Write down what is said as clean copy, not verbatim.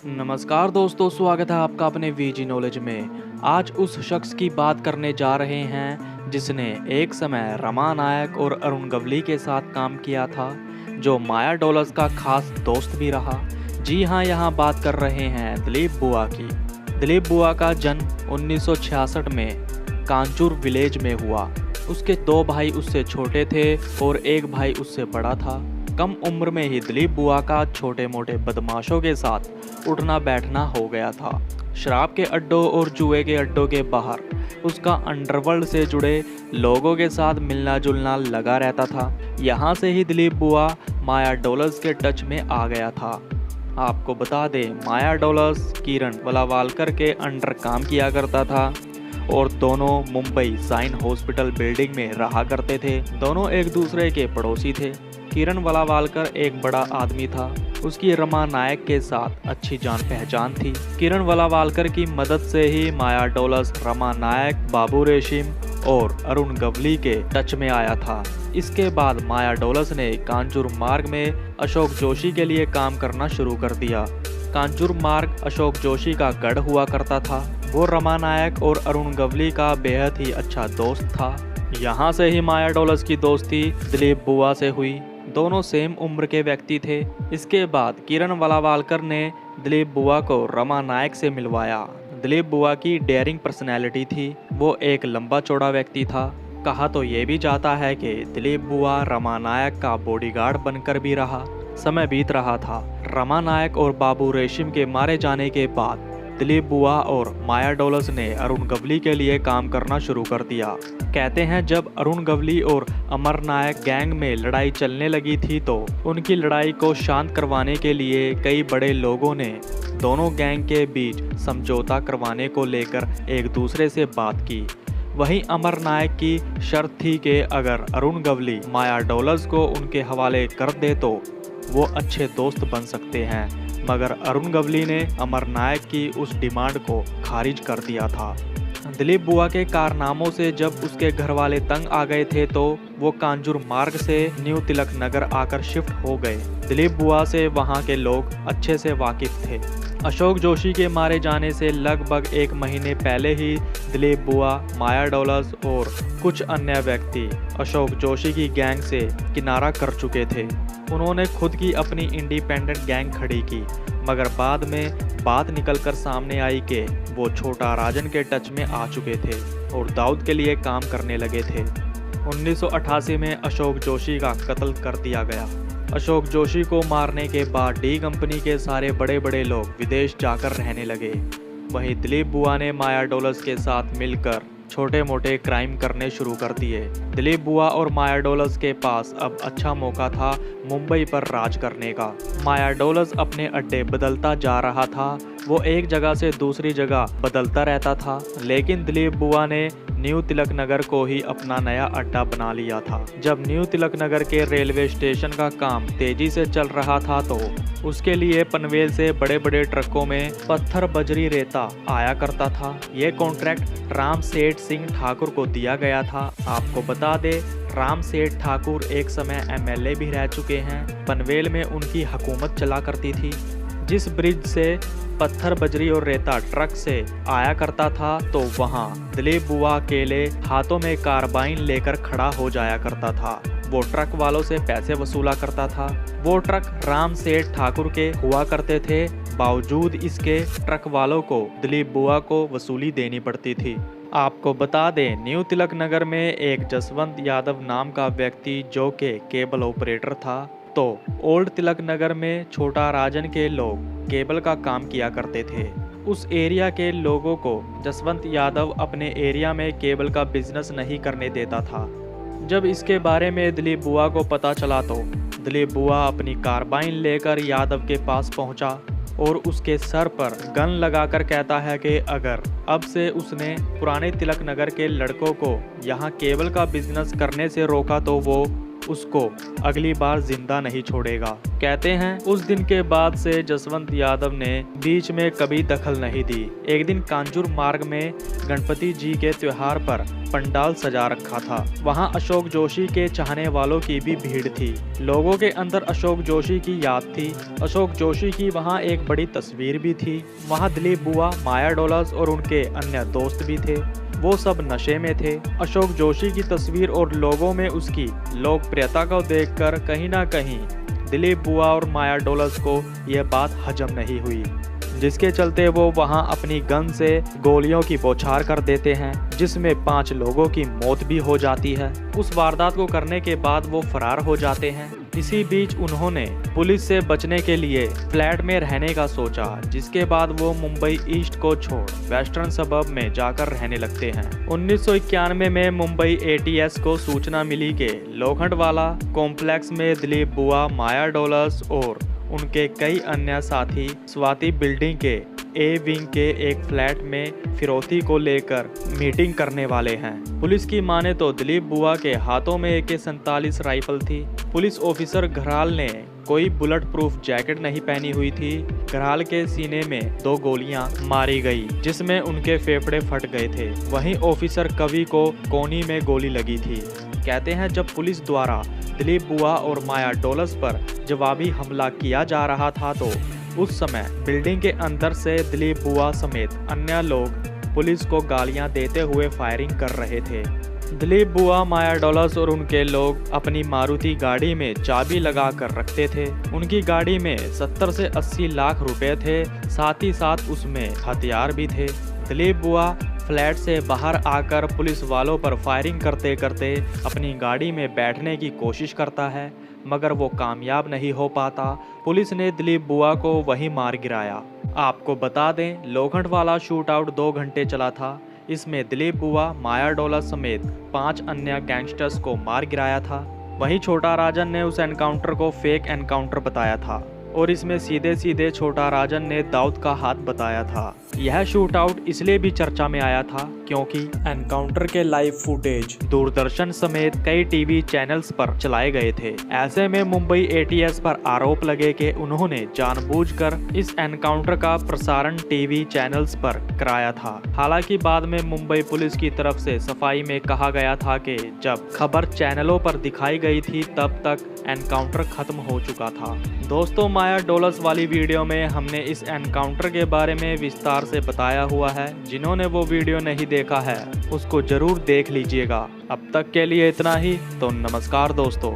नमस्कार दोस्तों, स्वागत है आपका अपने वीजी नॉलेज में। आज उस शख्स की बात करने जा रहे हैं जिसने एक समय रमा नायक और अरुण गवली के साथ काम किया था, जो माया डोलस का खास दोस्त भी रहा। जी हाँ, यहाँ बात कर रहे हैं दिलीप बुआ की। दिलीप बुआ का जन्म 1966 में कांचूर विलेज में हुआ। उसके दो भाई उससे छोटे थे और एक भाई उससे बड़ा था। कम उम्र में ही दिलीप बुआ का छोटे मोटे बदमाशों के साथ उठना बैठना हो गया था। शराब के अड्डों और जुए के अड्डों के बाहर उसका अंडरवर्ल्ड से जुड़े लोगों के साथ मिलना जुलना लगा रहता था। यहाँ से ही दिलीप बुआ माया डोलस के टच में आ गया था। आपको बता दें, माया डोलस किरण वलावालकर के अंडर काम किया करता था और दोनों मुंबई साइन हॉस्पिटल बिल्डिंग में रहा करते थे। दोनों एक दूसरे के पड़ोसी थे। किरण वलावालकर एक बड़ा आदमी था। उसकी रमा नायक के साथ अच्छी जान पहचान थी। किरण वलावालकर की मदद से ही माया डोलस रमा नायक, बाबू रेशिम और अरुण गवली के टच में आया था। इसके बाद माया डोलस ने कांचूर मार्ग में अशोक जोशी के लिए काम करना शुरू कर दिया। कांचूर मार्ग अशोक जोशी का गढ़ हुआ करता था। वो रमा नायक और अरुण गवली का बेहद ही अच्छा दोस्त था। यहाँ से ही माया डोलस की दोस्ती दिलीप बुआ से हुई। दोनों सेम उम्र के व्यक्ति थे। इसके बाद किरण वलावालकर ने दिलीप बुआ को रमा नायक से मिलवाया। दिलीप बुआ की डेयरिंग पर्सनैलिटी थी। वो एक लंबा चौड़ा व्यक्ति था। कहा तो ये भी जाता है कि दिलीप बुआ रमा नायक का बॉडीगार्ड बनकर भी रहा। समय बीत रहा था। रमा नायक और बाबू रेशिम के मारे जाने के बाद दिलीप बुआ और माया डोलस ने अरुण गवली के लिए काम करना शुरू कर दिया। कहते हैं, जब अरुण गवली और अमर नायक गैंग में लड़ाई चलने लगी थी तो उनकी लड़ाई को शांत करवाने के लिए कई बड़े लोगों ने दोनों गैंग के बीच समझौता करवाने को लेकर एक दूसरे से बात की। वहीं अमर नायक की शर्त थी कि अगर अरुण गवली माया डोलस को उनके हवाले कर दे तो वो अच्छे दोस्त बन सकते हैं, मगर अरुण गवली ने अमर नायक की उस डिमांड को खारिज कर दिया था। दिलीप बुआ के कारनामों से जब उसके घर वाले तंग आ गए थे तो वो कांजूर मार्ग से न्यू तिलक नगर आकर शिफ्ट हो गए। दिलीप बुआ से वहाँ के लोग अच्छे से वाकिफ थे। अशोक जोशी के मारे जाने से लगभग एक महीने पहले ही दिलीप बुआ, माया डोलस और कुछ अन्य व्यक्ति अशोक जोशी की गैंग से किनारा कर चुके थे। उन्होंने खुद की अपनी इंडिपेंडेंट गैंग खड़ी की, मगर बाद में बात निकलकर सामने आई कि वो छोटा राजन के टच में आ चुके थे और दाऊद के लिए काम करने लगे थे। 1988 में अशोक जोशी का कत्ल कर दिया गया। अशोक जोशी को मारने के बाद डी कंपनी के सारे बड़े बड़े लोग विदेश जाकर रहने लगे। वहीं दिलीप बुआ ने माया डोलस के साथ मिलकर छोटे मोटे क्राइम करने शुरू कर दिए। दिलीप बुआ और माया डोलस के पास अब अच्छा मौका था मुंबई पर राज करने का। माया डोलस अपने अड्डे बदलता जा रहा था। वो एक जगह से दूसरी जगह बदलता रहता था, लेकिन दिलीप बुआ ने न्यू तिलक नगर को ही अपना नया अड्डा बना लिया था। जब न्यू तिलक नगर के रेलवे स्टेशन का काम तेजी से चल रहा था तो उसके लिए पनवेल से बड़े बड़े ट्रकों में पत्थर, बजरी, रेता आया करता था। ये कॉन्ट्रैक्ट राम सेठ सिंह ठाकुर को दिया गया था। आपको बता दे, राम सेठ ठाकुर एक समय एमएलए भी रह चुके हैं। पनवेल में उनकी हुकूमत चला करती थी। जिस ब्रिज से पत्थर, बजरी और रेता ट्रक से आया करता था तो वहां दिलीप बुआ अकेले हाथों में कारबाइन लेकर खड़ा हो जाया करता था। वो ट्रक वालों से पैसे वसूला करता था। वो ट्रक राम सेठ ठाकुर के हुआ करते थे, बावजूद इसके ट्रक वालों को दिलीप बुआ को वसूली देनी पड़ती थी। आपको बता दें, न्यू तिलक नगर में एक जसवंत यादव नाम का व्यक्ति जो के केबल ऑपरेटर था, तो ओल्ड तिलक नगर में छोटा राजन के लोग केबल का काम किया करते थे। उस एरिया के लोगों को जसवंत यादव अपने एरिया में केबल का बिजनेस नहीं करने देता था। जब इसके बारे में दिलीप बुआ को पता चला तो दिलीप बुआ अपनी कारबाइन लेकर यादव के पास पहुंचा और उसके सर पर गन लगाकर कहता है कि अगर अब से उसने पुराने तिलक नगर के लड़कों को यहाँ केबल का बिजनेस करने से रोका तो वो उसको अगली बार जिंदा नहीं छोड़ेगा। कहते हैं उस दिन के बाद से जसवंत यादव ने बीच में कभी दखल नहीं दी। एक दिन कांजूर मार्ग में गणपति जी के त्योहार पर पंडाल सजा रखा था। वहां अशोक जोशी के चाहने वालों की भी भीड़ थी। लोगों के अंदर अशोक जोशी की याद थी। अशोक जोशी की वहां एक बड़ी तस्वीर भी थी। वहां दिलीप बुआ, माया डोलस और उनके अन्य दोस्त भी थे। वो सब नशे में थे। अशोक जोशी की तस्वीर और लोगों में उसकी लोकप्रियता को देखकर कहीं ना कहीं दिलीप बुआ और माया डोलस को यह बात हजम नहीं हुई, जिसके चलते वो वहां अपनी गन से गोलियों की बौछार कर देते हैं, जिसमें 5 लोगों की मौत भी हो जाती है। उस वारदात को करने के बाद वो फरार हो जाते हैं। इसी बीच उन्होंने पुलिस से बचने के लिए फ्लैट में रहने का सोचा, जिसके बाद वो मुंबई ईस्ट को छोड़ वेस्टर्न सबर्ब में जाकर रहने लगते हैं। 1991 में मुंबई ATS को सूचना मिली कि लोखंडवाला कॉम्प्लेक्स में दिलीप बुआ, माया डोलस और उनके कई अन्य साथी स्वाति बिल्डिंग के A विंग के एक फ्लैट में फिरौती को लेकर मीटिंग करने वाले हैं। पुलिस की माने तो दिलीप बुआ के हाथों में AK-47 राइफल थी। पुलिस ऑफिसर घराल ने कोई बुलेट प्रूफ जैकेट नहीं पहनी हुई थी। घराल के सीने में 2 गोलियां मारी गई, जिसमें उनके फेफड़े फट गए थे। वहीं ऑफिसर कवि को कोहनी में गोली लगी थी। कहते हैं जब पुलिस द्वारा दिलीप बुआ और माया डोलस पर जवाबी हमला किया जा रहा था तो उस समय बिल्डिंग के अंदर से दिलीप बुआ समेत अन्य लोग पुलिस को गालियां देते हुए फायरिंग कर रहे थे। दिलीप बुआ, माया डोलस और उनके लोग अपनी मारुति गाड़ी में चाबी लगा कर रखते थे। उनकी गाड़ी में 70 से 80 लाख रुपए थे, साथ ही साथ उसमें हथियार भी थे। दिलीप बुआ फ्लैट से बाहर आकर पुलिस वालों पर फायरिंग करते करते अपनी गाड़ी में बैठने की कोशिश करता है, मगर वो कामयाब नहीं हो पाता। पुलिस ने दिलीप बुआ को वहीं मार गिराया। आपको बता दें, लोखंडवाला शूट आउट 2 घंटे चला था। इसमें दिलीप बुआ, माया डोलस समेत 5 अन्य गैंगस्टर्स को मार गिराया था। वहीं छोटा राजन ने उस एनकाउंटर को फेक एनकाउंटर बताया था और इसमें सीधे सीधे छोटा राजन ने दाऊद का हाथ बताया था। यह शूट आउट इसलिए भी चर्चा में आया था क्योंकि एनकाउंटर के लाइव फुटेज दूरदर्शन समेत कई टीवी चैनल्स पर चलाए गए थे। ऐसे में मुंबई ATS पर आरोप लगे कि उन्होंने जानबूझकर इस एनकाउंटर का प्रसारण टीवी चैनल्स पर कराया था। हालांकि बाद में मुंबई पुलिस की तरफ से सफाई में कहा गया था कि जब खबर चैनलों पर दिखाई गई थी तब तक एनकाउंटर खत्म हो चुका था। दोस्तों, माया डोलस वाली वीडियो में हमने इस एनकाउंटर के बारे में विस्तार से बताया हुआ है। जिन्होंने वो वीडियो नहीं देखा है उसको जरूर देख लीजिएगा। अब तक के लिए इतना ही, तो नमस्कार दोस्तों।